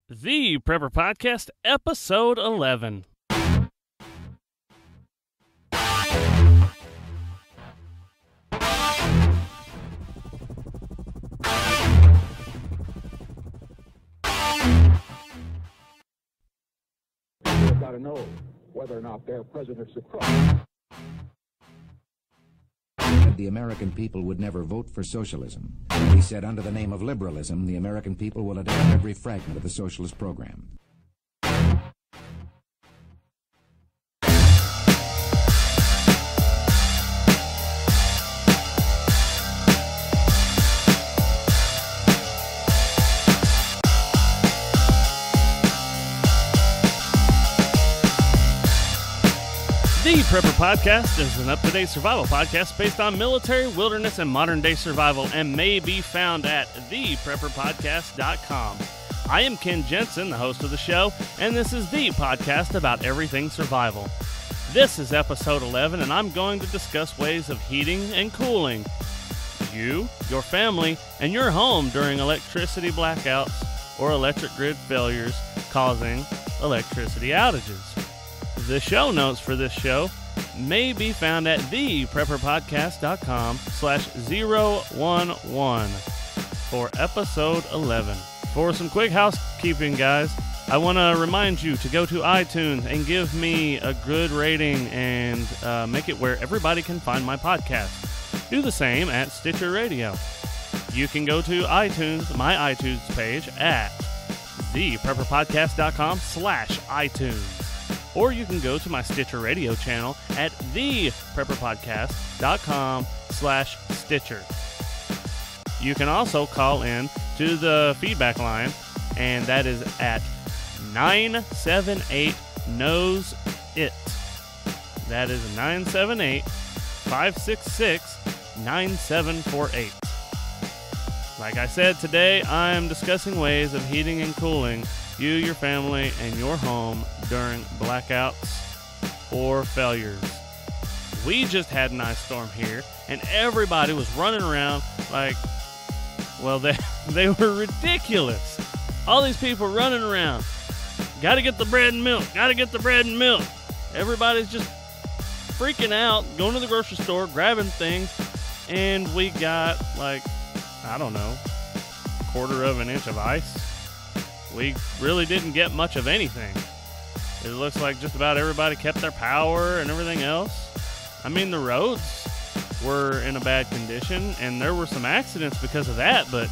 The Prepper Podcast, Episode 11. They've got to know whether or not their president's a crook. The American people would never vote for socialism. He said, under the name of liberalism, the American people will adopt every fragment of the socialist program. The Prepper Podcast is an up-to-date survival podcast based on military, wilderness, and modern-day survival and may be found at theprepperpodcast.com. I am Ken Jensen, the host of the show, and this is the podcast about everything survival. This is episode 11, and I'm going to discuss ways of heating and cooling you, your family, and your home during electricity blackouts or electric grid failures causing electricity outages. The show notes for this show may be found at theprepperpodcast.com/011 for episode 11. For some quick housekeeping, guys, I want to remind you to go to iTunes and give me a good rating and make it where everybody can find my podcast. Do the same at Stitcher Radio. You can go to iTunes, my iTunes page at theprepperpodcast.com/iTunes. Or you can go to my Stitcher Radio channel at theprepperpodcast.com/Stitcher. You can also call in to the feedback line, and that is at 978-KNOWS-IT. That is 978-566-9748. Like I said, today I am discussing ways of heating and cooling you, your family, and your home during blackouts or failures. We just had an ice storm here, and everybody was running around like, well, they were ridiculous. All these people running around. Gotta get the bread and milk. Gotta get the bread and milk. Everybody's just freaking out, going to the grocery store, grabbing things, and we got, like, I don't know, 1/4 inch of ice. We really didn't get much of anything. It looks like just about everybody kept their power and everything else. I mean, the roads were in a bad condition, and there were some accidents because of that, but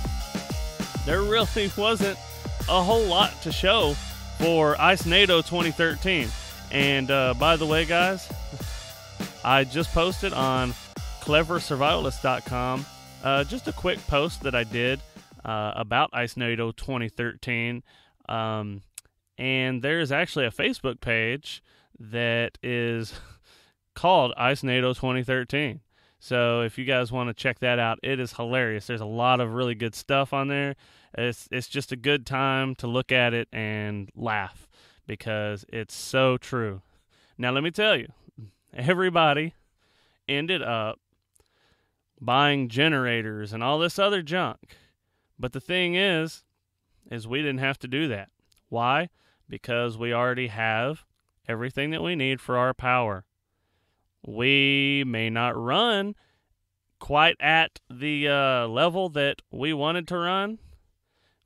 there really wasn't a whole lot to show for Ice NATO 2013. And by the way, guys, I just posted on cleversurvivalist.com just a quick post that I did about Ice NATO 2013, and there's actually a Facebook page that is called Ice NATO 2013. So if you guys want to check that out, it is hilarious. There's a lot of really good stuff on there. It's just a good time to look at it and laugh because it's so true. Now let me tell you, everybody ended up buying generators and all this other junk. But the thing is we didn't have to do that. Why? Because we already have everything that we need for our power. We may not run quite at the level that we wanted to run.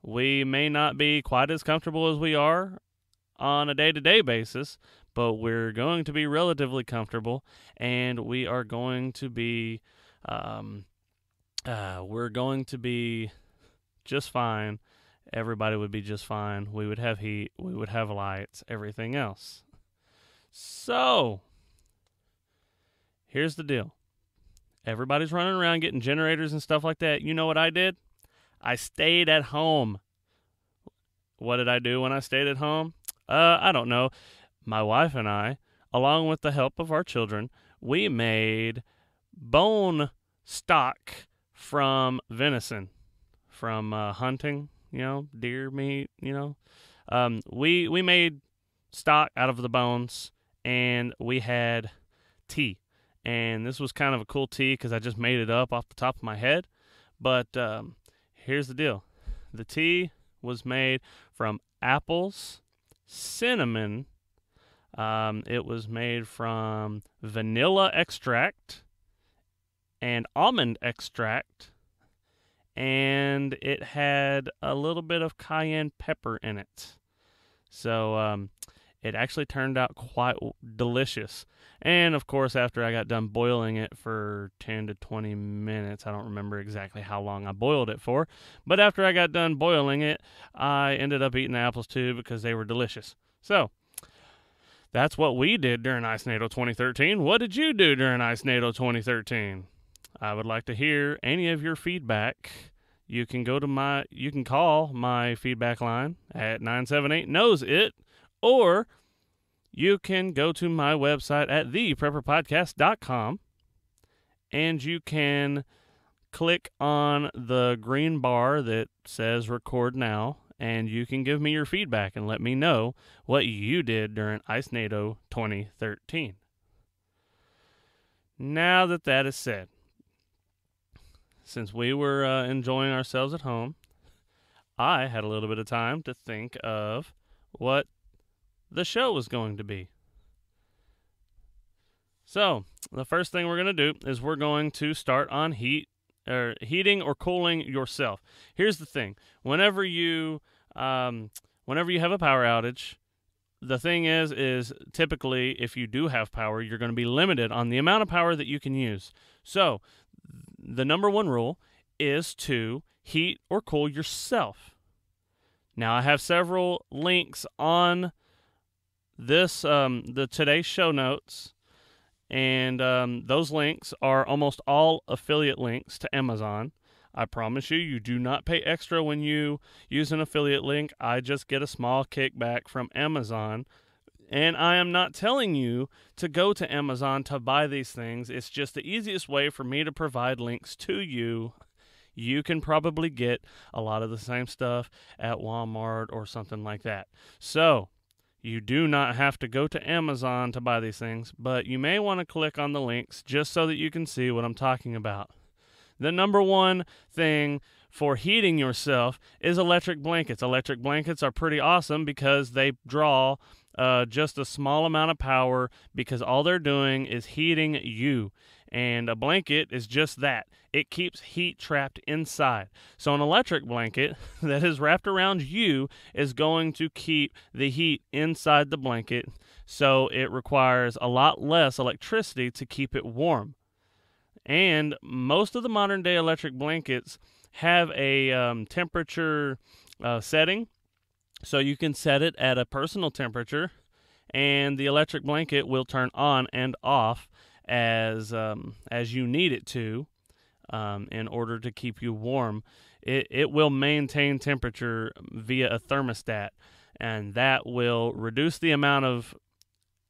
We may not be quite as comfortable as we are on a day-to-day basis, but we're going to be relatively comfortable, and we are going to be just fine. Everybody would be just fine. We would have heat. We would have lights, everything else. So, here's the deal. Everybody's running around getting generators and stuff like that. You know what I did? I stayed at home. What did I do when I stayed at home? I don't know. My wife and I, along with the help of our children, we made bone stock from venison. From hunting, deer meat, we made stock out of the bones, and we had tea. And this was kind of a cool tea because I just made it up off the top of my head. But here's the deal. The tea was made from apples, cinnamon. It was made from vanilla extract and almond extract. And it had a little bit of cayenne pepper in it. So it actually turned out quite delicious. And, of course, after I got done boiling it for 10 to 20 minutes, I don't remember exactly how long I boiled it for, but after I got done boiling it, I ended up eating the apples too because they were delicious. So, that's what we did during Ice NATO 2013. What did you do during Ice NATO 2013? I would like to hear any of your feedback. You can call my feedback line at 978-KNOWS-IT, or you can go to my website at theprepperpodcast.com, and you can click on the green bar that says record now, and you can give me your feedback and let me know what you did during Ice NATO 2013. Now that is said, since we were enjoying ourselves at home, I had a little bit of time to think of what the show was going to be. So, the first thing we're going to do is we're going to start on heating or cooling yourself. Here's the thing. Whenever you have a power outage, the thing is typically if you do have power, you're going to be limited on the amount of power that you can use. So, the number one rule is to heat or cool yourself. Now, I have several links on this today's show notes, and those links are almost all affiliate links to Amazon. I promise you do not pay extra when you use an affiliate link. I just get a small kickback from Amazon, and I am not telling you to go to Amazon to buy these things. It's just the easiest way for me to provide links to you. You can probably get a lot of the same stuff at Walmart or something like that. So, you do not have to go to Amazon to buy these things, but you may want to click on the links just so that you can see what I'm talking about. The number one thing for heating yourself is electric blankets. Electric blankets are pretty awesome because they draw just a small amount of power because all they're doing is heating you. And a blanket is just that. It keeps heat trapped inside. So an electric blanket that is wrapped around you is going to keep the heat inside the blanket, so it requires a lot less electricity to keep it warm. And most of the modern day electric blankets have a temperature setting, so you can set it at a personal temperature, and the electric blanket will turn on and off as you need it to, in order to keep you warm. It will maintain temperature via a thermostat, and that will reduce the amount of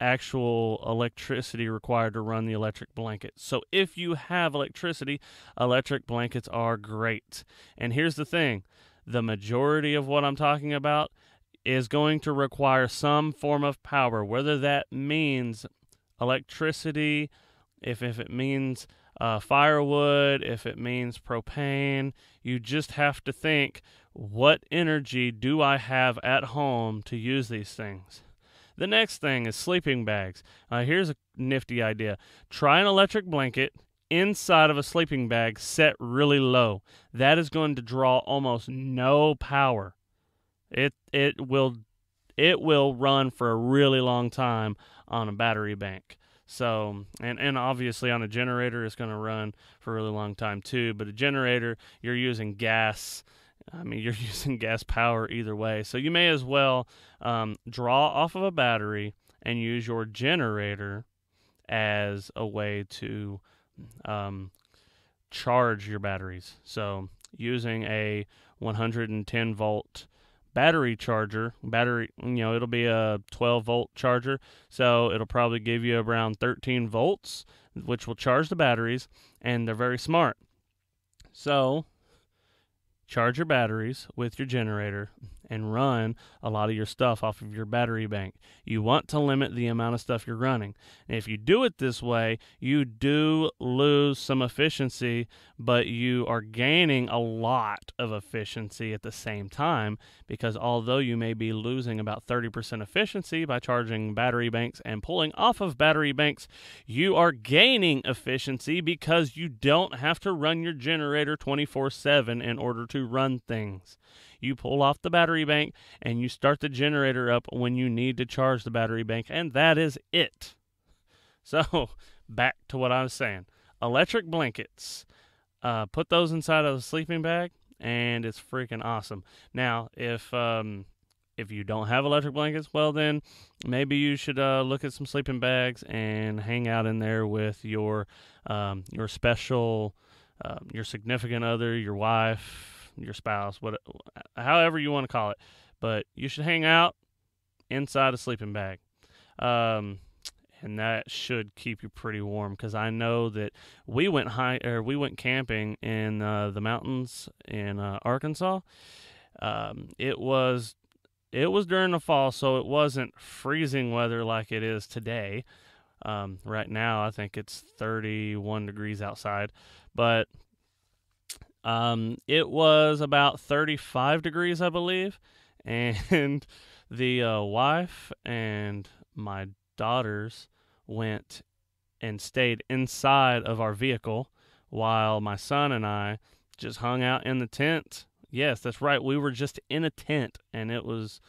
actual electricity required to run the electric blanket. So if you have electricity, electric blankets are great. And here's the thing. The majority of what I'm talking about is going to require some form of power, whether that means electricity, if it means firewood, if it means propane. You just have to think, what energy do I have at home to use these things? The next thing is sleeping bags. Here's a nifty idea. Try an electric blanket inside of a sleeping bag set really low. That is going to draw almost no power. It will run for a really long time on a battery bank. So, and obviously on a generator, it's going to run for a really long time too. But a generator, you're using gas. You're using gas power either way. So you may as well draw off of a battery and use your generator as a way to charge your batteries. So using a 110 volt battery charger, it'll be a 12 volt charger, so it'll probably give you around 13 volts, which will charge the batteries, and they're very smart. So charge your batteries with your generator and run a lot of your stuff off of your battery bank. You want to limit the amount of stuff you're running. And if you do it this way, you do lose some efficiency, but you are gaining a lot of efficiency at the same time, because although you may be losing about 30% efficiency by charging battery banks and pulling off of battery banks, you are gaining efficiency because you don't have to run your generator 24/7 in order to run things. You pull off the battery bank and you start the generator up when you need to charge the battery bank, and that is it. So, back to what I was saying. Electric blankets. Put those inside of a sleeping bag, and it's freaking awesome. Now, if you don't have electric blankets, well then, maybe you should look at some sleeping bags and hang out in there with your special, your significant other, your wife, your spouse, however you want to call it. But you should hang out inside a sleeping bag. And that should keep you pretty warm, because I know that we went camping in the mountains in Arkansas. It was during the fall, so it wasn't freezing weather like it is today. Right now, I think it's 31 degrees outside, but it was about 35 degrees, I believe, and the wife and my daughters went and stayed inside of our vehicle while my son and I just hung out in the tent. Yes, that's right. We were just in a tent, and it was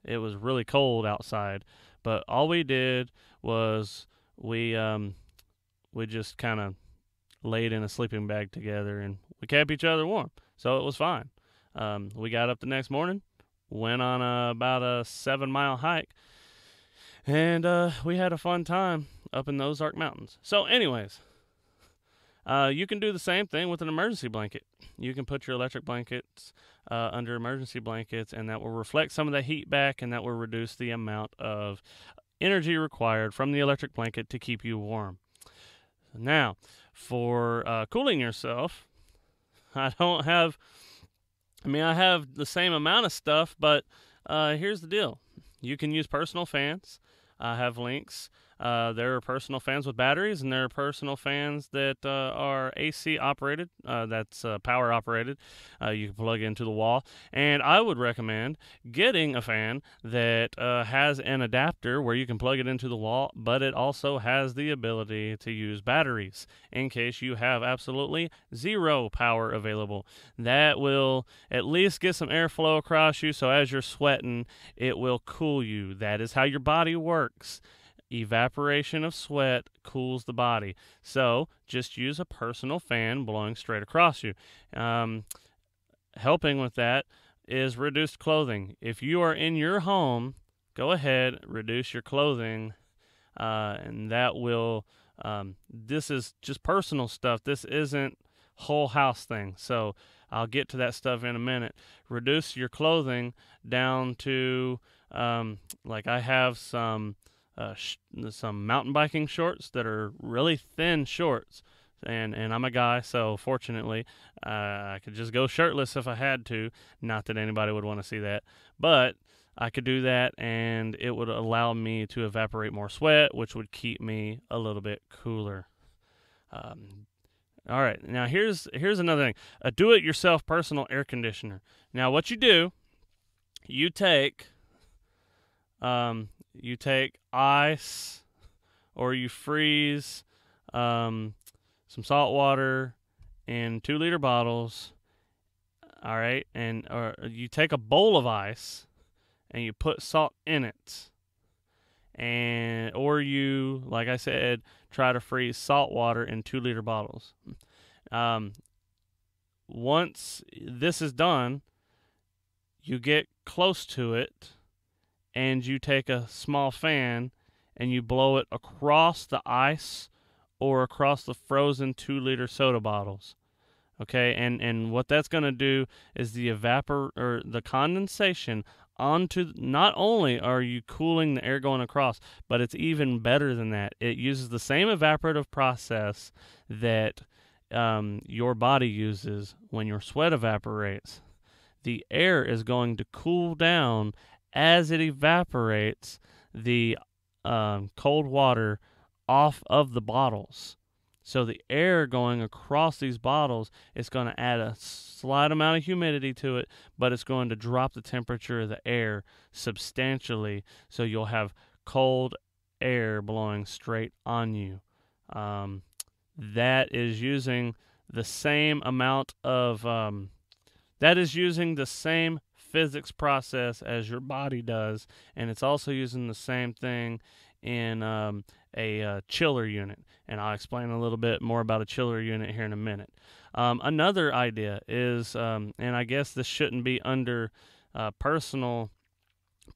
really cold outside. But all we did was we just kind of laid in a sleeping bag together, and we kept each other warm. So it was fine. We got up the next morning, went on about a 7-mile hike, and we had a fun time up in the Ozark Mountains. So anyways, you can do the same thing with an emergency blanket. You can put your electric blankets under emergency blankets, and that will reflect some of the heat back, and that will reduce the amount of energy required from the electric blanket to keep you warm. Now, for cooling yourself, I have the same amount of stuff, but here's the deal. You can use personal fans. I have links. There are personal fans with batteries, and there are personal fans that are AC operated. That's power operated. You can plug into the wall. And I would recommend getting a fan that has an adapter where you can plug it into the wall, but it also has the ability to use batteries in case you have absolutely zero power available. That will at least get some airflow across you, so as you're sweating, it will cool you. That is how your body works. Evaporation of sweat cools the body. So just use a personal fan blowing straight across you. Helping with that is reduced clothing. If you are in your home, go ahead, reduce your clothing, and that will, this is just personal stuff. This isn't whole house thing. So I'll get to that stuff in a minute. Reduce your clothing down to, like I have some mountain biking shorts that are really thin shorts, and I'm a guy, so fortunately I could just go shirtless if I had to. Not that anybody would want to see that, but I could do that, and it would allow me to evaporate more sweat, which would keep me a little bit cooler. All right, now here's another thing: a do-it-yourself personal air conditioner. Now what you do, you take ice, or you freeze some salt water in 2-liter bottles, all right? Or you take a bowl of ice and you put salt in it. Or you, like I said, try to freeze salt water in 2-liter bottles. Once this is done, you get close to it, and you take a small fan and you blow it across the ice or across the frozen 2-liter soda bottles. Okay, and what that's going to do is the condensation onto, not only are you cooling the air going across, but it's even better than that. It uses the same evaporative process that your body uses when your sweat evaporates. the air is going to cool down as it evaporates the cold water off of the bottles. So the air going across these bottles is going to add a slight amount of humidity to it, but it's going to drop the temperature of the air substantially, so you'll have cold air blowing straight on you. That is using the same amount of that is using the same physics process as your body does, and it's also using the same thing in a chiller unit, and I'll explain a little bit more about a chiller unit here in a minute. Another idea is, and I guess this shouldn't be under personal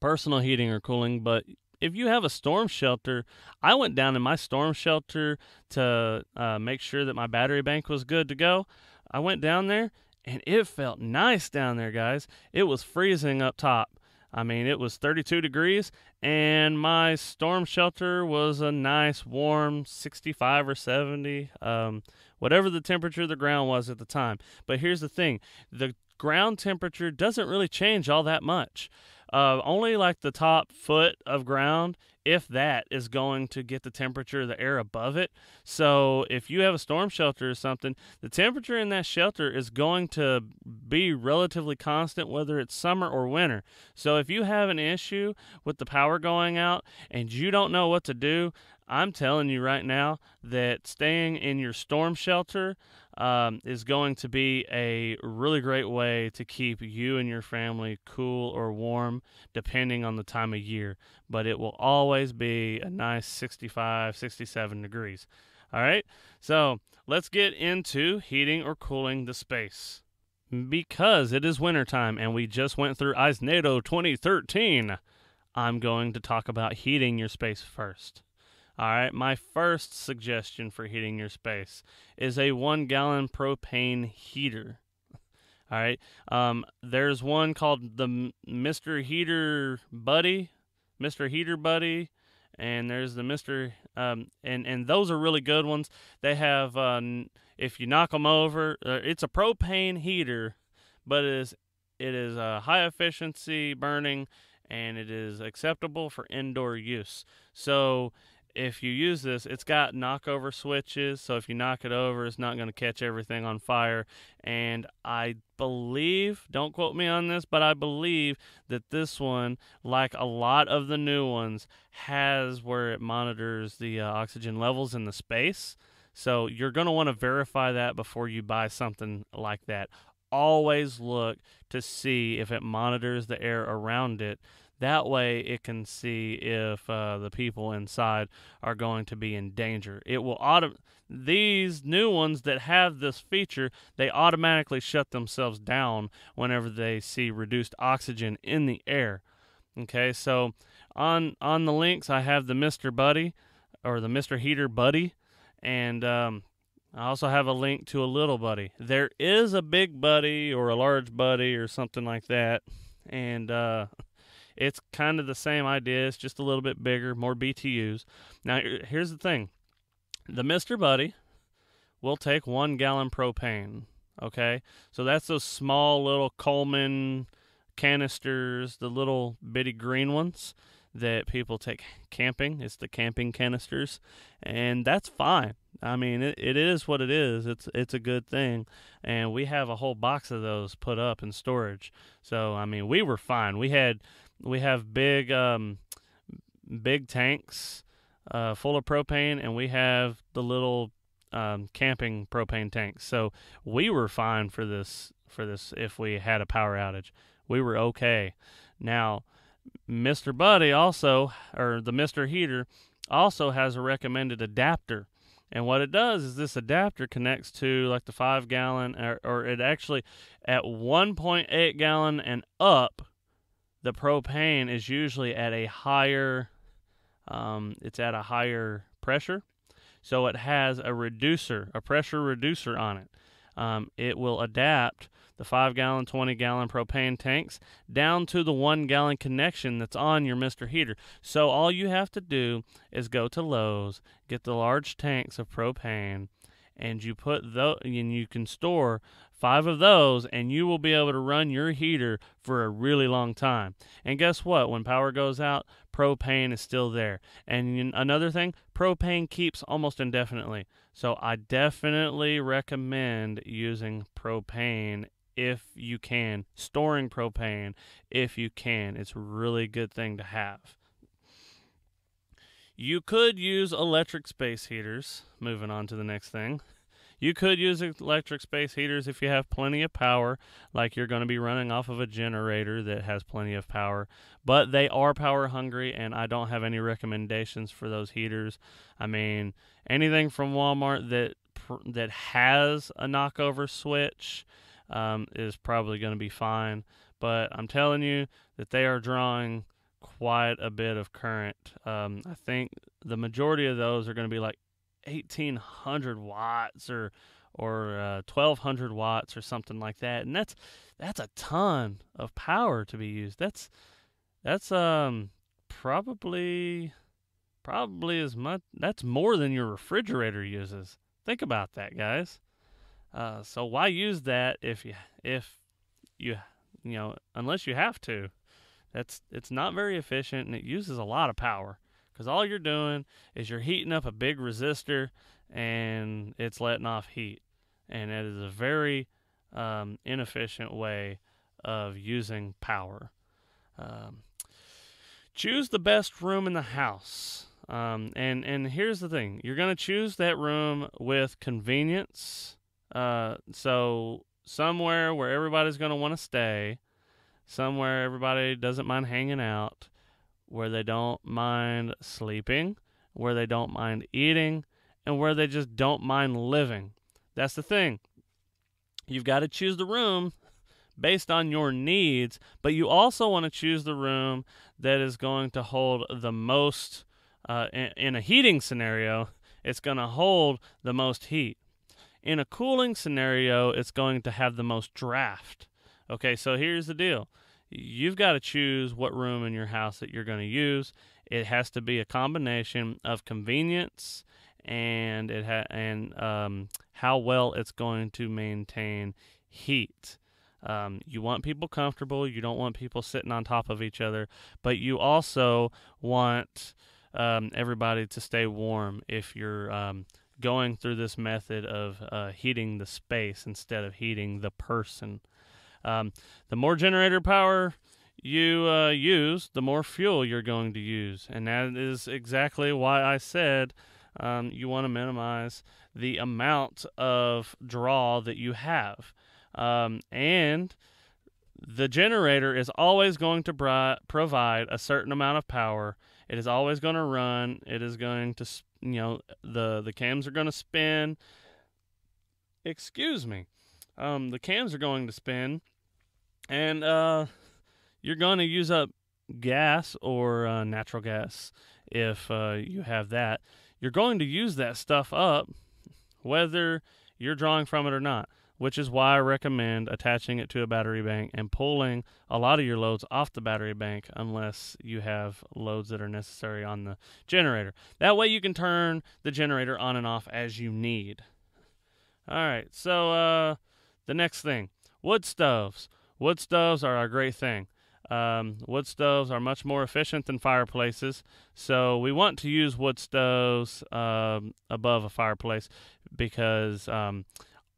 heating or cooling, but if you have a storm shelter, I went down in my storm shelter to make sure that my battery bank was good to go. I went down there, and it felt nice down there, guys. It was freezing up top. I mean, it was 32 degrees, and my storm shelter was a nice, warm 65 or 70, whatever the temperature of the ground was at the time. But here's the thing. The ground temperature doesn't really change all that much. Only like the top foot of ground, if that, is going to get the temperature of the air above it. So if you have a storm shelter or something, the temperature in that shelter is going to be relatively constant, whether it's summer or winter. So if you have an issue with the power going out and you don't know what to do, I'm telling you right now that staying in your storm shelter is going to be a really great way to keep you and your family cool or warm, depending on the time of year. But it will always be a nice 65, 67 degrees. All right, so let's get into heating or cooling the space. Because it is wintertime and we just went through IceNATO 2013, I'm going to talk about heating your space first. All right, my first suggestion for heating your space is a 1-gallon propane heater. All right, there's one called the Mr. Heater Buddy, and there's the Mr. And those are really good ones. They have, if you knock them over, it's a propane heater, but it is high efficiency burning, and it is acceptable for indoor use. So if you use this, it's got knockover switches, so if you knock it over, it's not going to catch everything on fire. And I believe, don't quote me on this, but I believe that this one, like a lot of the new ones, has where it monitors the oxygen levels in the space. So you're going to want to verify that before you buy something like that. Always look to see if it monitors the air around it. That way it can see if the people inside are going to be in danger. It will these new ones that have this feature, they automatically shut themselves down whenever they see reduced oxygen in the air. Okay, so on the links I have the Mr. Buddy, or the Mr. Heater Buddy, and I also have a link to a little buddy. There is a big buddy or a large buddy or something like that, and it's kind of the same idea. It's just a little bit bigger, more BTUs. Now, here's the thing. The Mr. Buddy will take 1 gallon propane, okay? So that's those small little Coleman canisters, the little bitty green ones that people take camping. It's the camping canisters, and that's fine. I mean, it is what it is. It's a good thing, and we have a whole box of those put up in storage. So, I mean, we were fine. We have big tanks full of propane, and we have the little camping propane tanks. So we were fine for this if we had a power outage. We were okay. Now, Mr. Buddy also, or the Mr. Heater, also has a recommended adapter. And what it does is this adapter connects to like the 5 gallon, or it actually, at 1.8 gallon and up, the propane is usually at a higher, it's at a higher pressure. So it has a pressure reducer on it. It will adapt the 5 gallon, 20 gallon propane tanks down to the 1 gallon connection that's on your Mr. Heater. So all you have to do is go to Lowe's, get the large tanks of propane, and you put and you can store 5 of those, and you will be able to run your heater for a really long time. And guess what? When power goes out, propane is still there. And another thing, propane keeps almost indefinitely. So I definitely recommend using propane if you can, storing propane if you can. It's a really good thing to have. You could use electric space heaters. Moving on to the next thing. You could use electric space heaters if you have plenty of power, like you're going to be running off of a generator that has plenty of power. But they are power hungry, and I don't have any recommendations for those heaters. I mean, anything from Walmart that has a knockover switch is probably going to be fine. But I'm telling you that they are drawing quite a bit of current. I think the majority of those are going to be like 1,800 watts or 1,200 watts or something like that, and that's a ton of power to be used. That's probably as much. That's more than your refrigerator uses. Think about that, guys. So why use that if you unless you have to? It's not very efficient, and it uses a lot of power. Because all you're doing is you're heating up a big resistor, and it's letting off heat. And it is a very inefficient way of using power. Choose the best room in the house. And here's the thing. You're going to choose that room with convenience. So somewhere where everybody's going to want to stay. Somewhere everybody doesn't mind hanging out. Where they don't mind sleeping, where they don't mind eating, and where they just don't mind living. That's the thing. You've got to choose the room based on your needs, but you also want to choose the room that is going to hold the most, in a heating scenario, it's going to hold the most heat. In a cooling scenario, it's going to have the most draft. Okay, so here's the deal. You've got to choose what room in your house that you're going to use. It has to be a combination of convenience and how well it's going to maintain heat. You want people comfortable. You don't want people sitting on top of each other, but you also want everybody to stay warm if you're going through this method of heating the space instead of heating the person. The more generator power you use, the more fuel you're going to use. And that is exactly why I said you want to minimize the amount of draw that you have. And the generator is always going to provide a certain amount of power. It is always going to run. It is going to, the cams are going to spin. Excuse me. The cams are going to spin, and you're going to use up gas or natural gas if you have that. You're going to use that stuff up whether you're drawing from it or not, which is why I recommend attaching it to a battery bank and pulling a lot of your loads off the battery bank unless you have loads that are necessary on the generator. That way you can turn the generator on and off as you need. All right, so the next thing, wood stoves. Wood stoves are a great thing. Wood stoves are much more efficient than fireplaces, so we want to use wood stoves above a fireplace because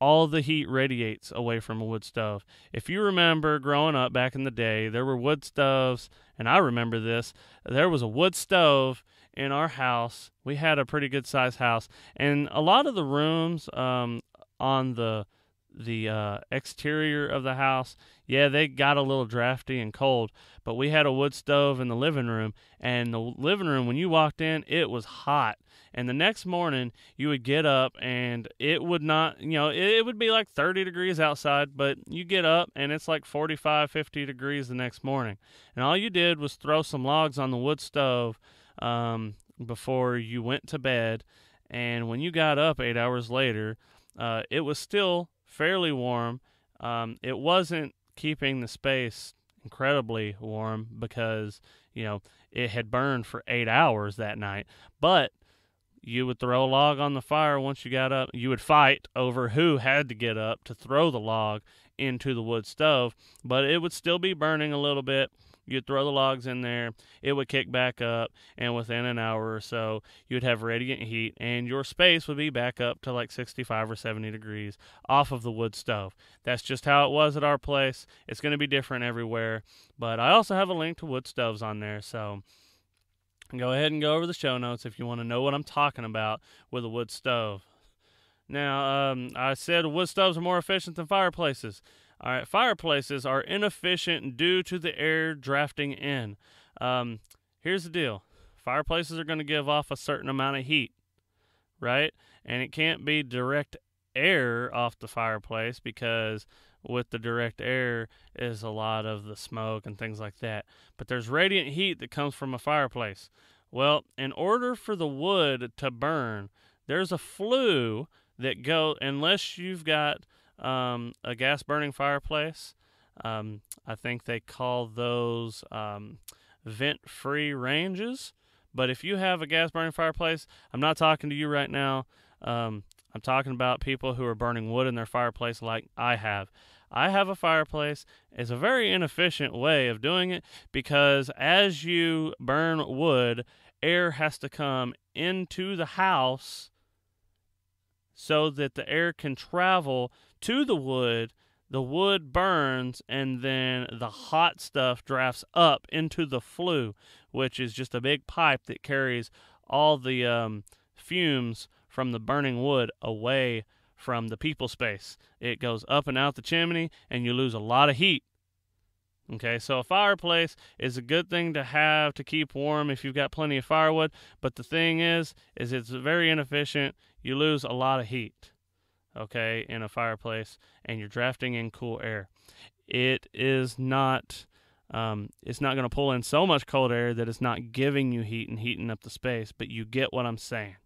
all the heat radiates away from a wood stove. If you remember growing up back in the day, there were wood stoves, and I remember this. There was a wood stove in our house. We had a pretty good sized house, and a lot of the rooms on the exterior of the house, yeah, they got a little drafty and cold, but we had a wood stove in the living room, and the living room, when you walked in, it was hot. And the next morning, you would get up, and it would not, it would be like 30 degrees outside, but you get up, and it's like 45, 50 degrees the next morning. And all you did was throw some logs on the wood stove before you went to bed, and when you got up 8 hours later, it was still fairly warm. It wasn't keeping the space incredibly warm because, it had burned for 8 hours that night. But you would throw a log on the fire. Once you got up, you would fight over who had to get up to throw the log into the wood stove, but it would still be burning a little bit. You'd throw the logs in there, it would kick back up, and within an hour or so, you'd have radiant heat, and your space would be back up to like 65 or 70 degrees off of the wood stove. That's just how it was at our place. It's going to be different everywhere, but I also have a link to wood stoves on there, so go ahead and go over the show notes if you want to know what I'm talking about with a wood stove. Now, I said wood stoves are more efficient than fireplaces. All right, fireplaces are inefficient due to the air drafting in. Here's the deal. Fireplaces are going to give off a certain amount of heat, right? And it can't be direct air off the fireplace, because with the direct air is a lot of the smoke and things like that. But there's radiant heat that comes from a fireplace. Well, in order for the wood to burn, there's a flue that unless you've got a gas burning fireplace. I think they call those vent free ranges. But if you have a gas burning fireplace, I'm not talking to you right now. I'm talking about people who are burning wood in their fireplace like I have. I have a fireplace. It's a very inefficient way of doing it, because as you burn wood, air has to come into the house so that the air can travel to the wood burns, and then the hot stuff drafts up into the flue, which is just a big pipe that carries all the fumes from the burning wood away from the people space. It goes up and out the chimney, and you lose a lot of heat. Okay, so a fireplace is a good thing to have to keep warm if you've got plenty of firewood, but the thing is it's very inefficient. You lose a lot of heat, okay, in a fireplace, and you're drafting in cool air. It is not, it's not going to pull in so much cold air that it's not giving you heat and heating up the space, but you get what I'm saying.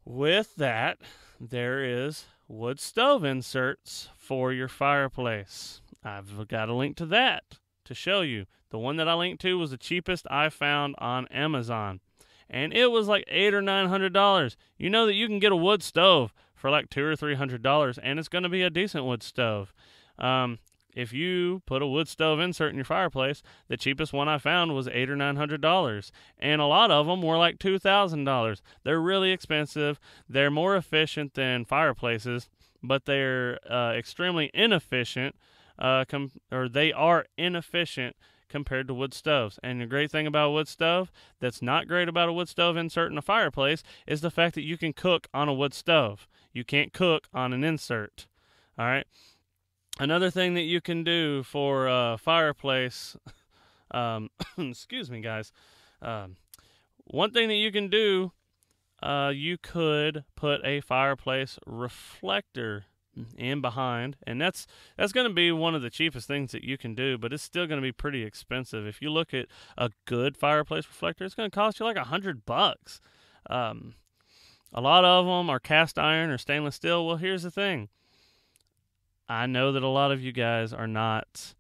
With that, there is wood stove inserts for your fireplace. I've got a link to that to show you. The one that I linked to was the cheapest I found on Amazon, and it was like $800 or $900. You know that you can get a wood stove for like $200 or $300, and it's going to be a decent wood stove. If you put a wood stove insert in your fireplace, the cheapest one I found was $800 or $900, and a lot of them were like $2,000. They're really expensive. They're more efficient than fireplaces, but they're extremely inefficient. They are inefficient compared to wood stoves. And the great thing about a wood stove that's not great about a wood stove insert in a fireplace is the fact that you can cook on a wood stove. You can't cook on an insert. All right. Another thing that you can do for a fireplace, excuse me, guys. One thing that you can do, you could put a fireplace reflector in behind, and that's going to be one of the cheapest things that you can do, but it's still going to be pretty expensive. If you look at a good fireplace reflector, it's going to cost you like $100. A lot of them are cast iron or stainless steel. Well, here's the thing. I know that a lot of you guys are not,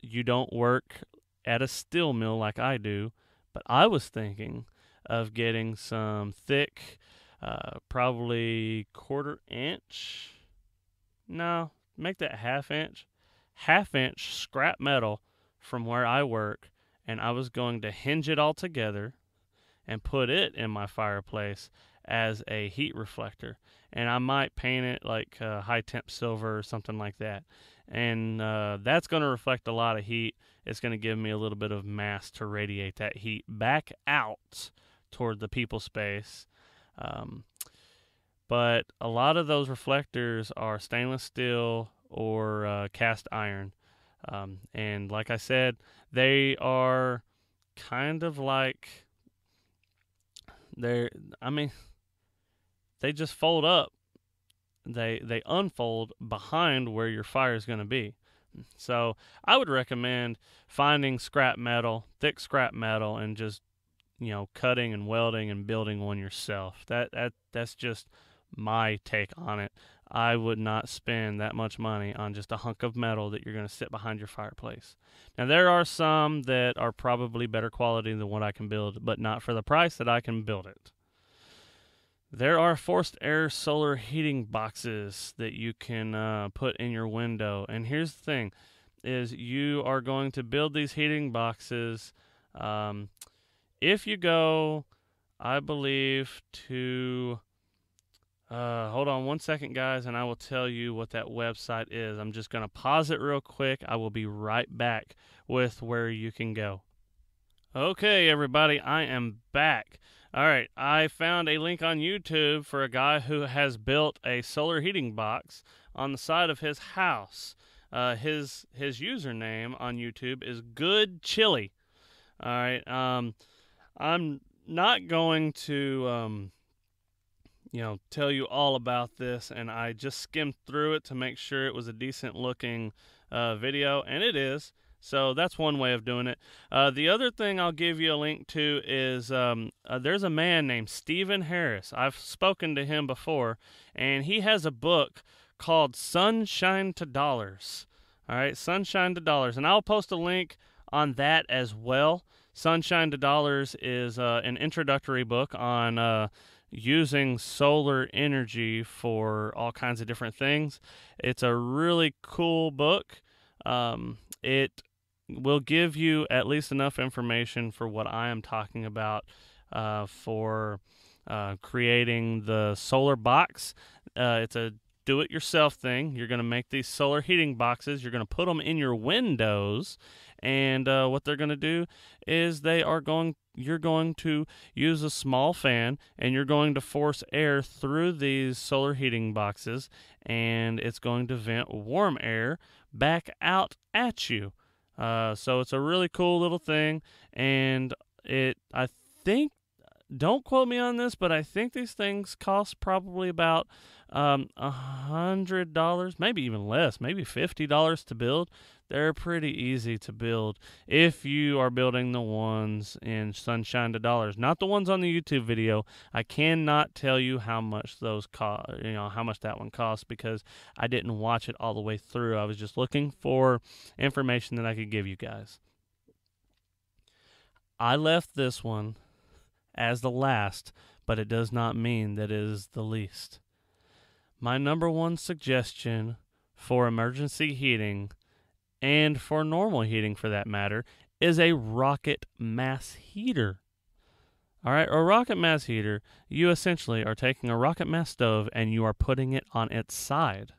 you don't work at a steel mill like I do, but I was thinking of getting some thick, probably quarter-inch, no, make that half-inch scrap metal from where I work, and I was going to hinge it all together and put it in my fireplace as a heat reflector. And I might paint it like high temp silver or something like that. And that's going to reflect a lot of heat. It's going to give me a little bit of mass to radiate that heat back out toward the people space. But a lot of those reflectors are stainless steel or cast iron. And like I said, they are kind of like, they just fold up. They unfold behind where your fire is going to be. So I would recommend finding scrap metal, thick scrap metal, and just, cutting and welding and building one yourself. That's just my take on it. I would not spend that much money on just a hunk of metal that you're going to sit behind your fireplace. Now, there are some that are probably better quality than what I can build, but not for the price that I can build it. There are forced air solar heating boxes that you can put in your window. And here's the thing, is you are going to build these heating boxes. If you go, I believe, to... hold on one second, guys, and I will tell you what that website is. I'm just going to pause it real quick. I will be right back with where you can go. Okay, everybody, I am back. All right, I found a link on YouTube for a guy who has built a solar heating box on the side of his house. His username on YouTube is Good Chili. All right, I'm not going to tell you all about this, and I just skimmed through it to make sure it was a decent looking video, and it is. So that's one way of doing it. The other thing I'll give you a link to is there's a man named Stephen Harris. I've spoken to him before, and he has a book called Sunshine to Dollars. All right, Sunshine to Dollars. And I'll post a link on that as well. Sunshine to Dollars is an introductory book on using solar energy for all kinds of different things. It's a really cool book. It will give you at least enough information for what I am talking about for creating the solar box. It's a do-it-yourself thing. You're going to make these solar heating boxes. You're going to put them in your windows, and what they're going to do is you're going to use a small fan, and you're going to force air through these solar heating boxes, and it's going to vent warm air back out at you. So it's a really cool little thing, and I think, don't quote me on this, but I think these things cost probably about $100, maybe even less, maybe $50 to build. They're pretty easy to build if you are building the ones in Sunshine to Dollars, not the ones on the YouTube video. I cannot tell you how much those cost, how much that one costs, because I didn't watch it all the way through. I was just looking for information that I could give you guys. I left this one as the last, but it does not mean that it is the least. My number one suggestion for emergency heating, and for normal heating for that matter, is a rocket mass heater. All right, a rocket mass heater, you essentially are taking a rocket mass stove and you are putting it on its side.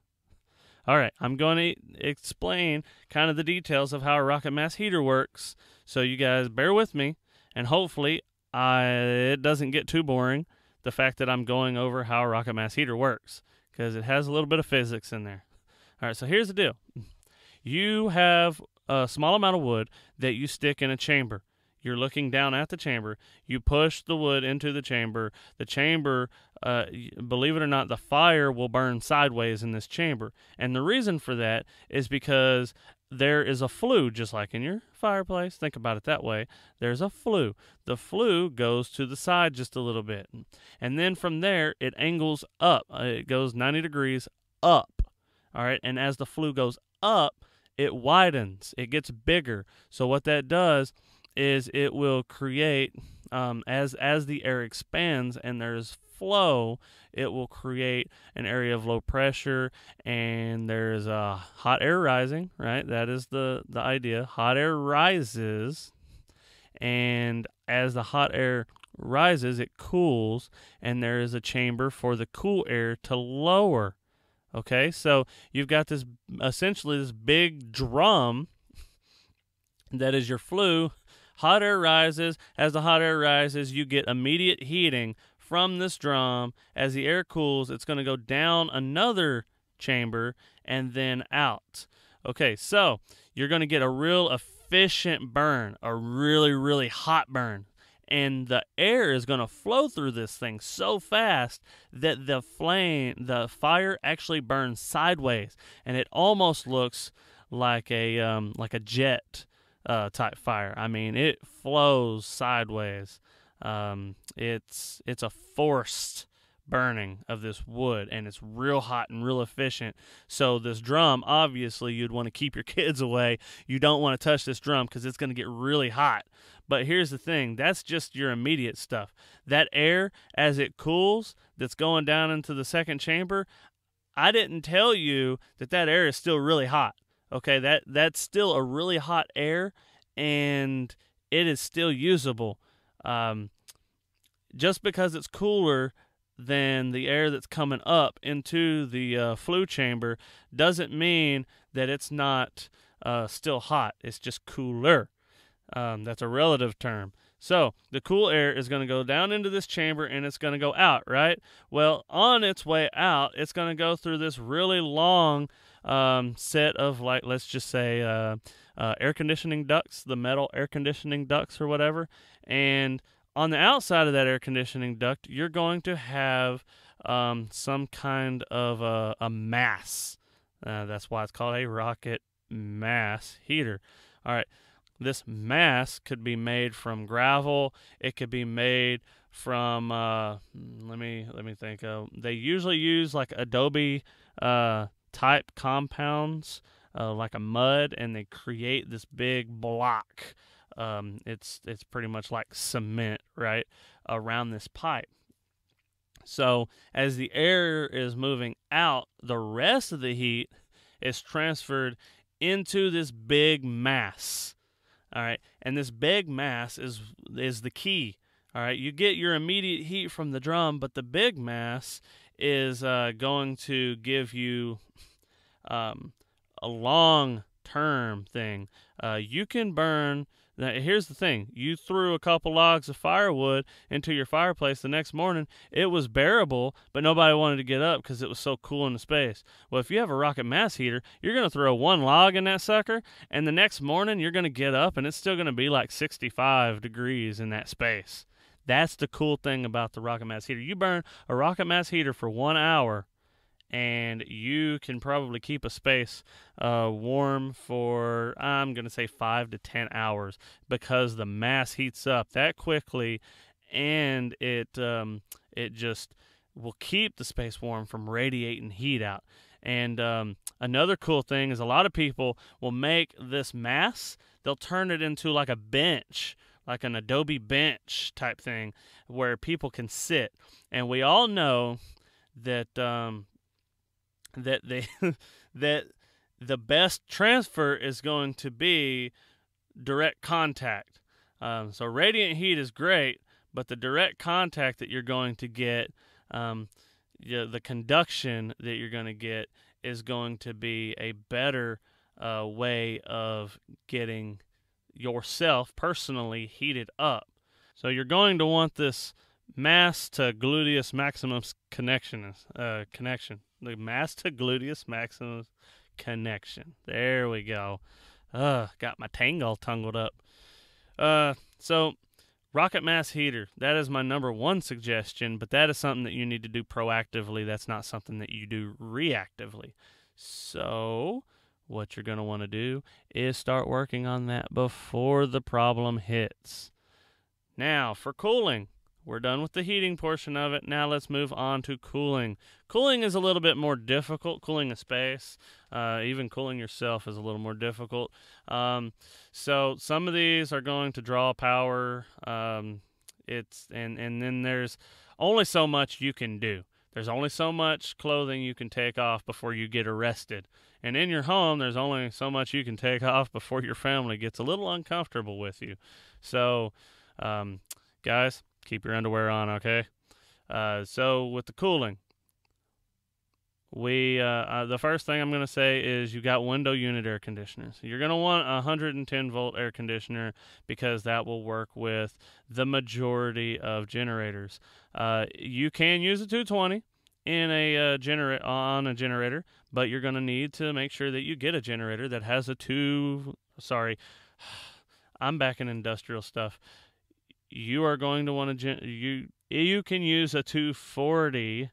All right, I'm going to explain kind of the details of how a rocket mass heater works, so you guys bear with me, and hopefully it doesn't get too boring, the fact that I'm going over how a rocket mass heater works, because it has a little bit of physics in there. All right, so here's the deal. You have a small amount of wood that you stick in a chamber. You're looking down at the chamber. You push the wood into the chamber. The chamber, believe it or not, the fire will burn sideways in this chamber. And the reason for that is because there is a flue, just like in your fireplace. Think about it that way. There's a flue. The flue goes to the side just a little bit. And then from there, it angles up. It goes 90 degrees up. All right, and as the flue goes up, it widens. It gets bigger. So what that does is it will create, as the air expands and there's flow, it will create an area of low pressure, and there's hot air rising, right? That is the idea. Hot air rises, and as the hot air rises, it cools, and there is a chamber for the cool air to lower. Okay, so you've got this, essentially this big drum that is your flue. Hot air rises. As the hot air rises, you get immediate heating from this drum. As the air cools, it's going to go down another chamber and then out. Okay, so you're going to get a real efficient burn, a really, really hot burn. And the air is going to flow through this thing so fast that the fire actually burns sideways, and it almost looks like a jet type fire. I mean, it flows sideways. It's a forced burning of this wood, and it's real hot and real efficient. So this drum, obviously, you'd want to keep your kids away. You don't want to touch this drum because it's going to get really hot. But here's the thing, that's just your immediate stuff. That air, as it cools, that's going down into the second chamber, I didn't tell you that air is still really hot. Okay, that's still a really hot air, and it is still usable. Just because it's cooler than the air that's coming up into the flue chamber doesn't mean that it's not still hot. It's just cooler. That's a relative term. So the cool air is going to go down into this chamber and it's going to go out, right? Well, on its way out, it's going to go through this really long set of, like, let's just say air conditioning ducts, the metal air conditioning ducts or whatever. And on the outside of that air conditioning duct, you're going to have some kind of a mass. That's why it's called a rocket mass heater. All right. This mass could be made from gravel. It could be made from let me think. They usually use like adobe type compounds, like a mud, and they create this big block. It's pretty much like cement, right, around this pipe. So as the air is moving out, the rest of the heat is transferred into this big mass. All right, and this big mass is the key. All right, you get your immediate heat from the drum, but the big mass is going to give you a long-term thing. You can burn. Now, here's the thing. You threw a couple logs of firewood into your fireplace the next morning. It was bearable, but nobody wanted to get up because it was so cool in the space. Well, if you have a rocket mass heater, you're going to throw one log in that sucker, and the next morning you're going to get up, and it's still going to be like 65 degrees in that space. That's the cool thing about the rocket mass heater. You burn a rocket mass heater for 1 hour, and you can probably keep a space warm for, I'm going to say, 5 to 10 hours because the mass heats up that quickly, and it just will keep the space warm from radiating heat out. And another cool thing is a lot of people will make this mass, they'll turn it into like a bench, like an adobe bench type thing where people can sit. And we all know that that the best transfer is going to be direct contact. So radiant heat is great, but the direct contact that you're going to get, the conduction that you're going to get is going to be a better way of getting yourself personally heated up. So you're going to want this mass to gluteus maximus connection. The mass to gluteus maximus connection. There we go. Got my tangle tangled up. So rocket mass heater, that is my number one suggestion, but that is something that you need to do proactively. That's not something that you do reactively. So what you're going to want to do is start working on that before the problem hits. Now, for cooling, we're done with the heating portion of it. Now let's move on to cooling. Cooling is a little bit more difficult. Cooling a space, even cooling yourself is a little more difficult. So some of these are going to draw power. And then there's only so much you can do. There's only so much clothing you can take off before you get arrested. And in your home, there's only so much you can take off before your family gets a little uncomfortable with you. So, guys, keep your underwear on, okay? So with the cooling, the first thing I'm going to say is you got window unit air conditioners. You're going to want a 110 volt air conditioner because that will work with the majority of generators. You can use a 220 in a generator, but you're going to need to make sure that you get a generator that has I'm back in industrial stuff. You are going to want you can use a 240,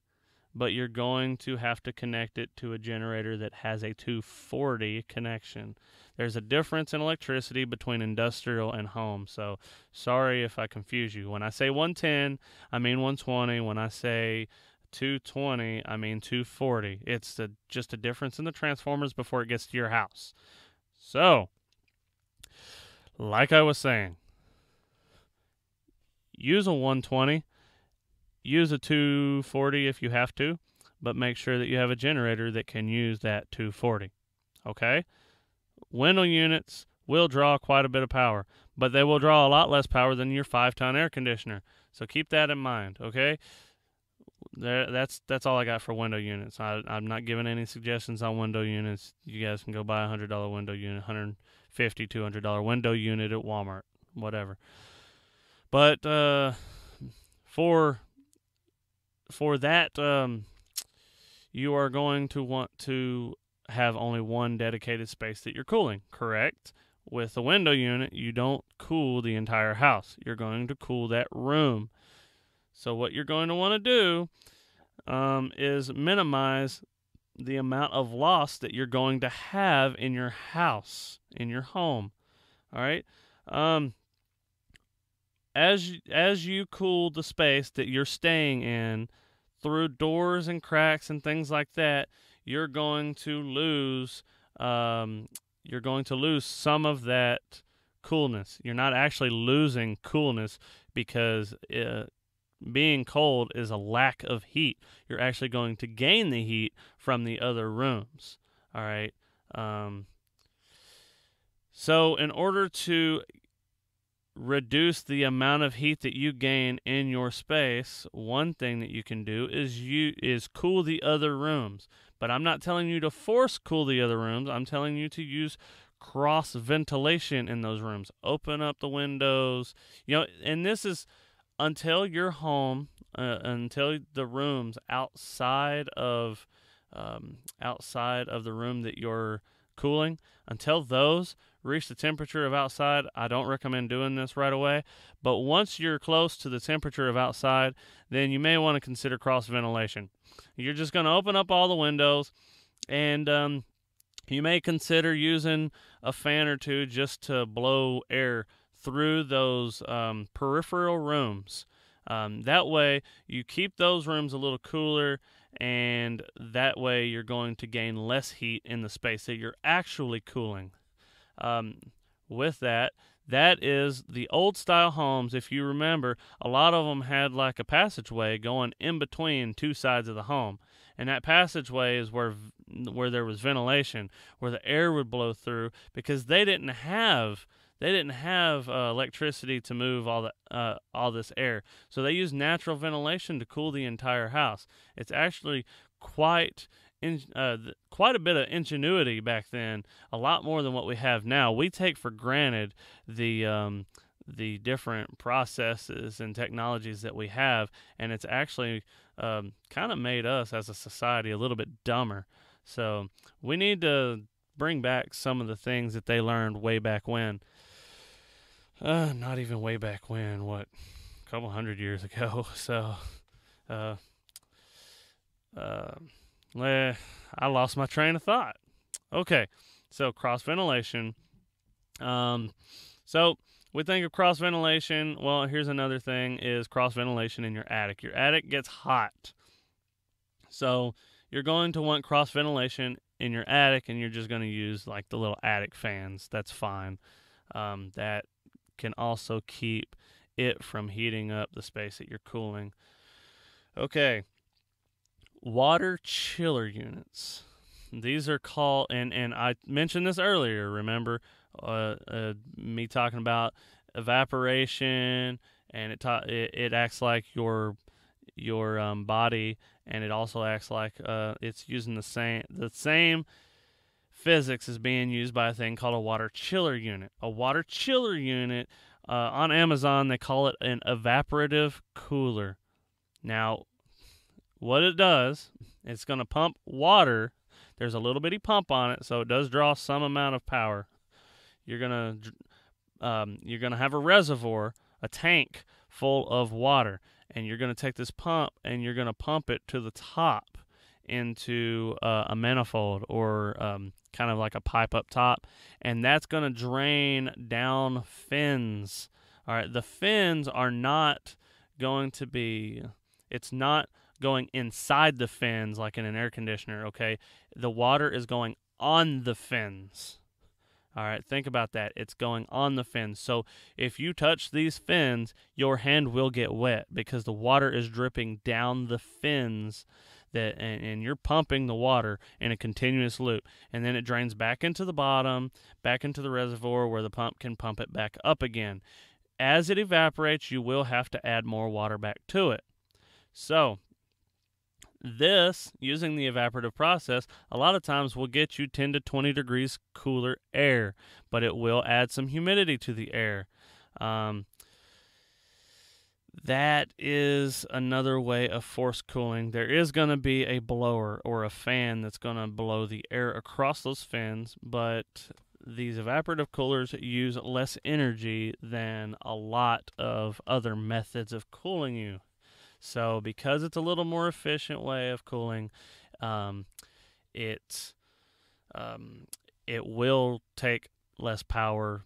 but you're going to have to connect it to a generator that has a 240 connection. There's a difference in electricity between industrial and home, so sorry if I confuse you. When I say 110, I mean 120. When I say 220, I mean 240. It's just a difference in the transformers before it gets to your house. So, like I was saying, use a 120, use a 240 if you have to, but make sure that you have a generator that can use that 240. Okay? Window units will draw quite a bit of power, but they will draw a lot less power than your 5-ton air conditioner. So keep that in mind, okay? That's all I got for window units. I'm not giving any suggestions on window units. You guys can go buy a $100 window unit, $150, $200 window unit at Walmart, whatever. But for that, you are going to want to have only one dedicated space that you're cooling, correct? With a window unit, you don't cool the entire house. You're going to cool that room. So what you're going to want to do is minimize the amount of loss that you're going to have in your house, in your home. All right? As you cool the space that you're staying in through doors and cracks and things like that, you're going to lose some of that coolness. You're not actually losing coolness because being cold is a lack of heat. You're actually going to gain the heat from the other rooms. All right. So in order to reduce the amount of heat that you gain in your space, one thing that you can do is cool the other rooms. But I'm not telling you to force cool the other rooms. I'm telling you to use cross ventilation in those rooms. Open up the windows. And this is until your home, until the rooms outside of the room that you're cooling, until those reach the temperature of outside. I don't recommend doing this right away, but once you're close to the temperature of outside, then you may want to consider cross ventilation. You're just going to open up all the windows, and you may consider using a fan or two just to blow air through those peripheral rooms. That way, you keep those rooms a little cooler, and that way you're going to gain less heat in the space that you're actually cooling. With that is the old style homes. If you remember, a lot of them had like a passageway going in between two sides of the home, and that passageway is where there was ventilation, where the air would blow through, because they didn't have electricity to move all this air. So they used natural ventilation to cool the entire house. It's actually quite a bit of ingenuity back then, a lot more than what we have now. We take for granted the different processes and technologies that we have, and it's actually kind of made us as a society a little bit dumber. So we need to bring back some of the things that they learned way back when. Not even way back when, a couple hundred years ago. So, I lost my train of thought. Okay, so cross ventilation. So we think of cross ventilation. Well, here's another thing: is cross ventilation in your attic. Your attic gets hot, so you're going to want cross ventilation in your attic, and you're just going to use like the little attic fans. That's fine. That can also keep it from heating up the space that you're cooling. Okay. Water chiller units. These are called, and I mentioned this earlier, remember, me talking about evaporation, and it acts like your body, and it also acts like it's using the same physics is being used by a thing called a water chiller unit. A water chiller unit, on Amazon, they call it an evaporative cooler. Now, what it does, it's going to pump water. There's a little bitty pump on it, so it does draw some amount of power. You're going to have a reservoir, a tank full of water, and you're going to take this pump and you're going to pump it to the top into a manifold, or kind of like a pipe up top, and that's going to drain down fins. All right, the fins are not going to be, it's not going inside the fins like in an air conditioner, okay? The water is going on the fins. All right, think about that. It's going on the fins. So if you touch these fins, your hand will get wet because the water is dripping down the fins, and you're pumping the water in a continuous loop. And then it drains back into the bottom, back into the reservoir where the pump can pump it back up again. As it evaporates, you will have to add more water back to it. So this, using the evaporative process, a lot of times will get you 10 to 20 degrees cooler air, but it will add some humidity to the air. That is another way of force cooling. There is going to be a blower or a fan that's going to blow the air across those fins, but these evaporative coolers use less energy than a lot of other methods of cooling you. So because it's a little more efficient way of cooling, it will take less power,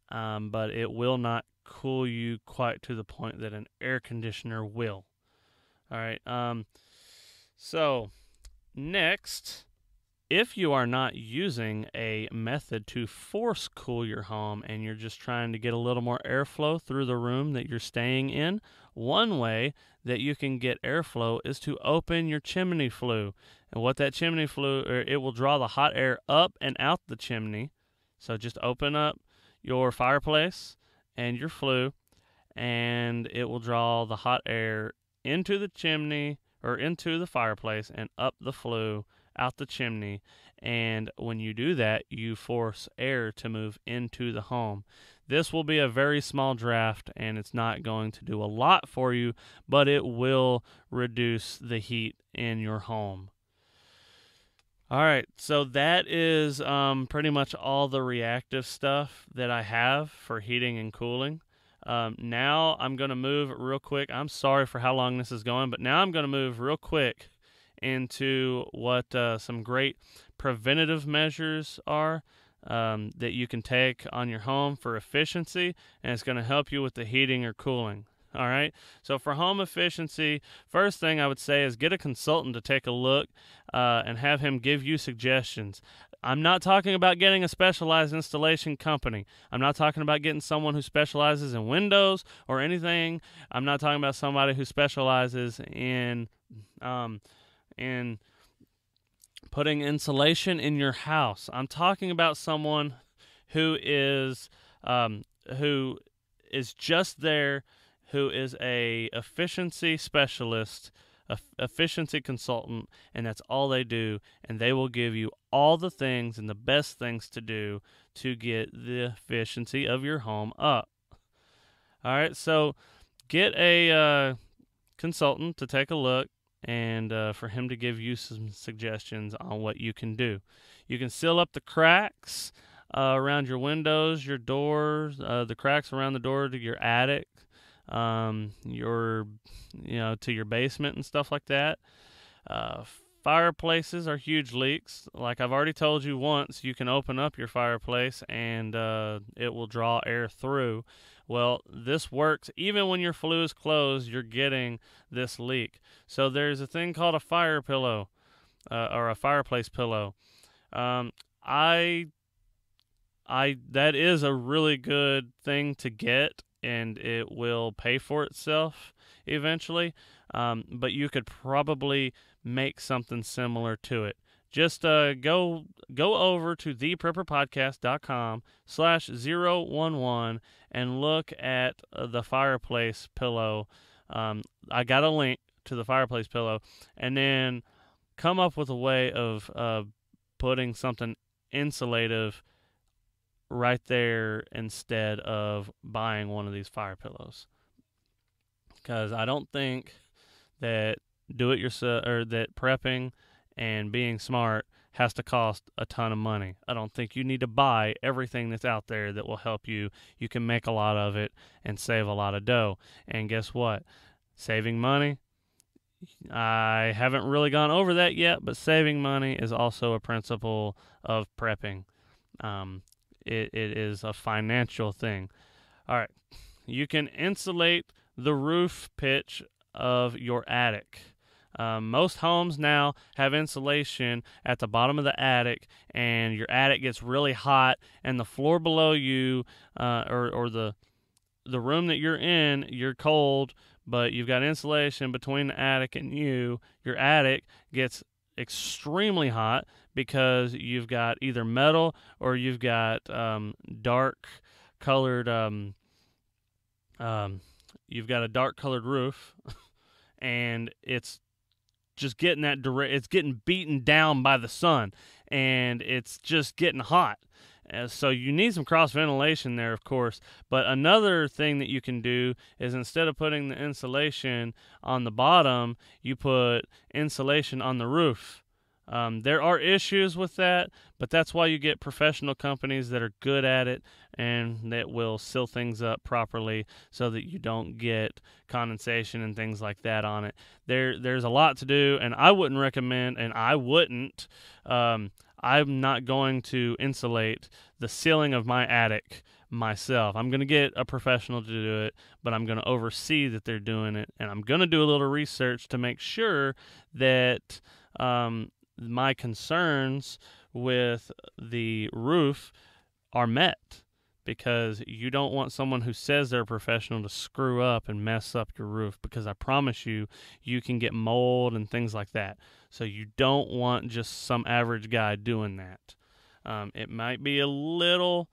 but it will not cool you quite to the point that an air conditioner will. All right. So next, if you are not using a method to force cool your home and you're just trying to get a little more airflow through the room that you're staying in, one way that you can get airflow is to open your chimney flue. And what that chimney flue, it will draw the hot air up and out the chimney. So just open up your fireplace and your flue, and it will draw the hot air into the chimney or into the fireplace and up the flue, out the chimney. And when you do that, you force air to move into the home. This will be a very small draft, and it's not going to do a lot for you, but it will reduce the heat in your home. All right, so that is pretty much all the reactive stuff that I have for heating and cooling. Now I'm going to move real quick. I'm sorry for how long this is going, but now I'm going to move real quick into what some great preventative measures are that you can take on your home for efficiency, and it's going to help you with the heating or cooling. All right, so for home efficiency, first thing I would say is get a consultant to take a look and have him give you suggestions. I'm not talking about getting a specialized installation company. I'm not talking about getting someone who specializes in windows or anything. I'm not talking about somebody who specializes in putting insulation in your house. I'm talking about someone who is just there, who is a efficiency specialist, efficiency consultant, and that's all they do, and they will give you all the things and the best things to do to get the efficiency of your home up. All right, so get a consultant to take a look and for him to give you some suggestions on what you can do. You can seal up the cracks around your windows, your doors, the cracks around the door to your attic, to your basement and stuff like that. Fireplaces are huge leaks. Like I've already told you once, you can open up your fireplace and it will draw air through. Well, this works even when your flue is closed. You're getting this leak. So there's a thing called a fire pillow or a fireplace pillow. That is a really good thing to get, and it will pay for itself eventually. But you could probably make something similar to it. Just go over to theprepperpodcast.com/011 and look at the fireplace pillow. I got a link to the fireplace pillow, and then come up with a way of putting something insulative right there instead of buying one of these fire pillows. Because I don't think that that prepping and being smart has to cost a ton of money. I don't think you need to buy everything that's out there that will help you. You can make a lot of it and save a lot of dough. And guess what? Saving money, I haven't really gone over that yet, but saving money is also a principle of prepping. It is a financial thing. All right. You can insulate the roof pitch of your attic. Most homes now have insulation at the bottom of the attic, and your attic gets really hot, and the floor below you, or the room that you're in, you're cold, but you've got insulation between the attic and you. Your attic gets extremely hot because you've got either metal or you've got dark colored you've got a dark colored roof, and it's just getting it's getting beaten down by the sun, and it's just getting hot. So you need some cross ventilation there, of course. But another thing that you can do is, instead of putting the insulation on the bottom, you put insulation on the roof. There are issues with that, but that's why you get professional companies that are good at it and that will seal things up properly so that you don't get condensation and things like that on it. There's a lot to do, and I wouldn't recommend, and I wouldn't, I'm not going to insulate the ceiling of my attic myself. I'm going to get a professional to do it, but I'm going to oversee that they're doing it, and I'm going to do a little research to make sure that my concerns with the roof are met, because you don't want someone who says they're a professional to screw up and mess up your roof, because I promise you, you can get mold and things like that. So you don't want just some average guy doing that. It might be a little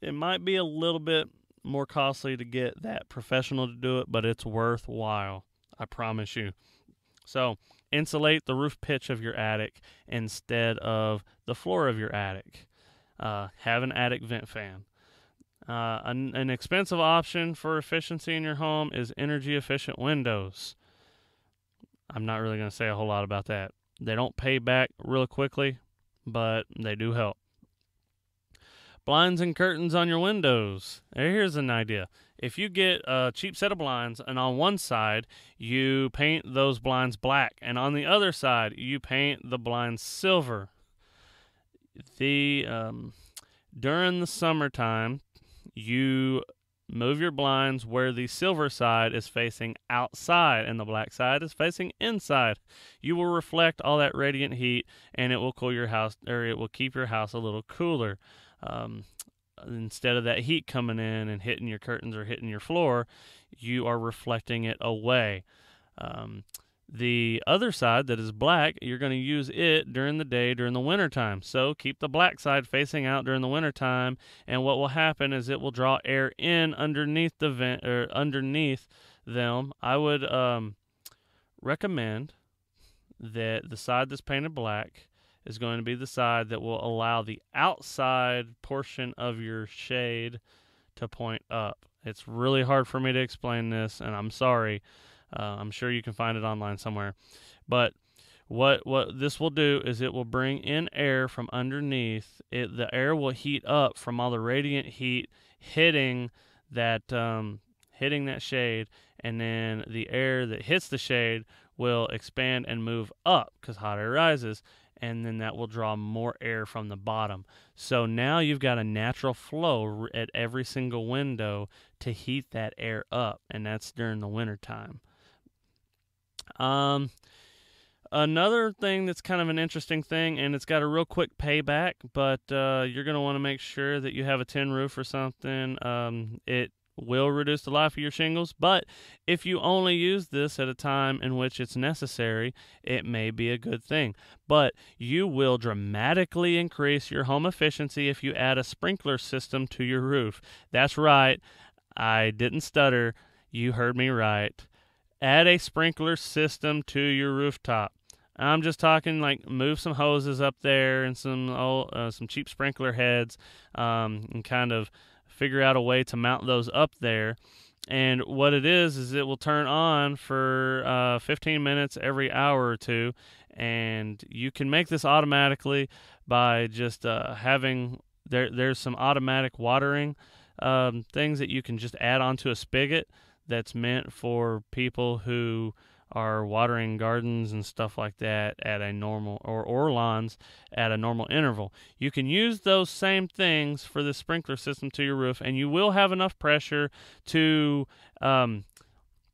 bit more costly to get that professional to do it, but it's worthwhile. I promise you. So insulate the roof pitch of your attic instead of the floor of your attic. Have an attic vent fan. An expensive option for efficiency in your home is energy efficient windows. I'm not really going to say a whole lot about that. They don't pay back real quickly, but they do help. Blinds and curtains on your windows. Here's an idea. If you get a cheap set of blinds, and on one side you paint those blinds black, and on the other side you paint the blinds silver, during the summertime, you move your blinds where the silver side is facing outside and the black side is facing inside. You will reflect all that radiant heat, and it will cool your house, or it will keep your house a little cooler. Instead of that heat coming in and hitting your curtains or hitting your floor, you are reflecting it away. The other side that is black, you're going to use it during the day during the wintertime. So keep the black side facing out during the wintertime, and what will happen is it will draw air in underneath the vent, or underneath them. I would recommend that the side that's painted black is going to be the side that will allow the outside portion of your shade to point up. It's really hard for me to explain this, and I'm sorry. I'm sure you can find it online somewhere. But what this will do is it will bring in air from underneath. The air will heat up from all the radiant heat hitting that shade, and then the air that hits the shade will expand and move up because hot air rises, and then that will draw more air from the bottom. So now you've got a natural flow at every single window to heat that air up, and that's during the wintertime. Another thing that's kind of an interesting thing, and it's got a real quick payback, but you're going to want to make sure that you have a tin roof or something. It will reduce the life of your shingles, but if you only use this at a time in which it's necessary, it may be a good thing. But you will dramatically increase your home efficiency if you add a sprinkler system to your roof. That's right. I didn't stutter. You heard me right. Add a sprinkler system to your rooftop. I'm just talking like move some hoses up there and some cheap sprinkler heads, and kind of figure out a way to mount those up there. And what it is it will turn on for 15 minutes every hour or two, and you can make this automatically by just having there's some automatic watering things that you can just add onto a spigot that's meant for people who are watering gardens and stuff like that at a normal, or lawns at a normal interval. You can use those same things for the sprinkler system to your roof, and you will have enough pressure to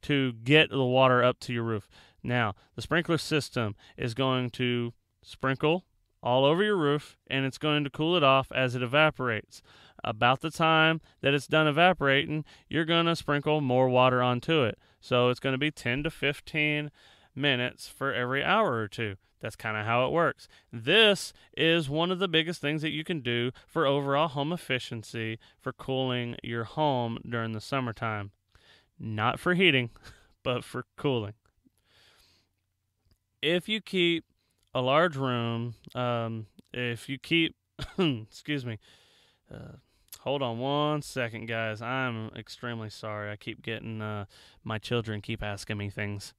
to get the water up to your roof. Now, the sprinkler system is going to sprinkle all over your roof, and it's going to cool it off as it evaporates. About the time that it's done evaporating, you're going to sprinkle more water onto it. So it's going to be 10 to 15 minutes for every hour or two. That's kind of how it works. This is one of the biggest things that you can do for overall home efficiency for cooling your home during the summertime. Not for heating, but for cooling. If you keep a large room, if you keep, excuse me, hold on one second, guys. I'm extremely sorry. I keep getting, my children keep asking me things.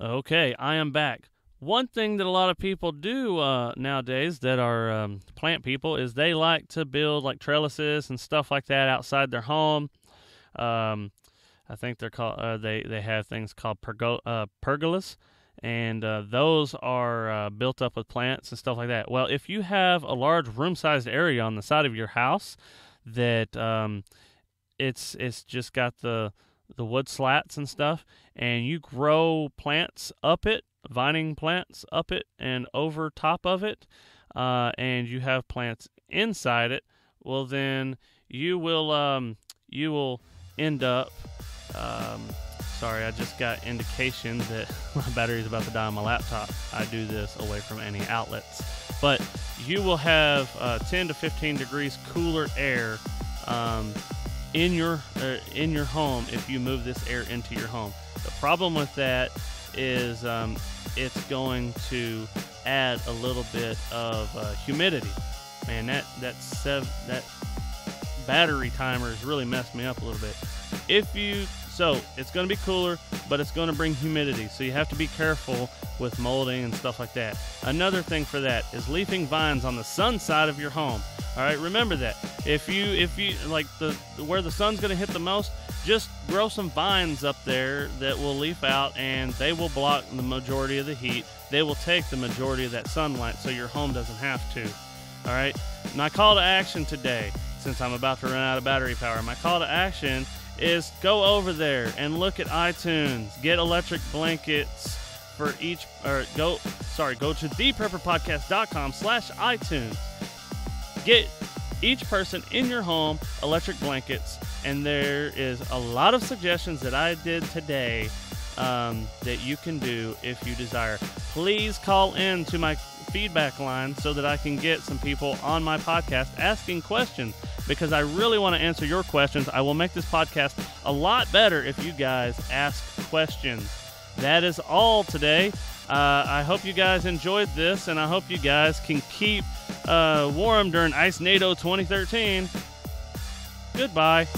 Okay, I am back. One thing that a lot of people do nowadays that are plant people is they like to build like trellises and stuff like that outside their home. I think they're called, they have things called pergolas. And those are built up with plants and stuff like that. Well, if you have a large room-sized area on the side of your house that it's just got the wood slats and stuff, and you grow plants up it, vining plants up it and over top of it, and you have plants inside it, well then you will end up. Sorry, I just got indication that my battery is about to die on my laptop. I do this away from any outlets. But you will have 10 to 15 degrees cooler air in your home if you move this air into your home. The problem with that is it's going to add a little bit of humidity. Man, that battery timer has really messed me up a little bit. So it's going to be cooler, but it's going to bring humidity. So you have to be careful with molding and stuff like that. Another thing for that is leafing vines on the sun side of your home. All right, remember that. If you like where the sun's going to hit the most, just grow some vines up there that will leaf out, and they will block the majority of the heat. They will take the majority of that sunlight, so your home doesn't have to. All right. My call to action today, since I'm about to run out of battery power, my call to action is go over there and look at iTunes, get electric blankets for each, go to theprepperpodcast.com/iTunes. Get each person in your home electric blankets, and there is a lot of suggestions that I did today that you can do if you desire. Please call in to my feedback line so that I can get some people on my podcast asking questions, because I really want to answer your questions. I will make this podcast a lot better if you guys ask questions. That is all today. I hope you guys enjoyed this, and I hope you guys can keep warm during Ice NATO 2013. Goodbye.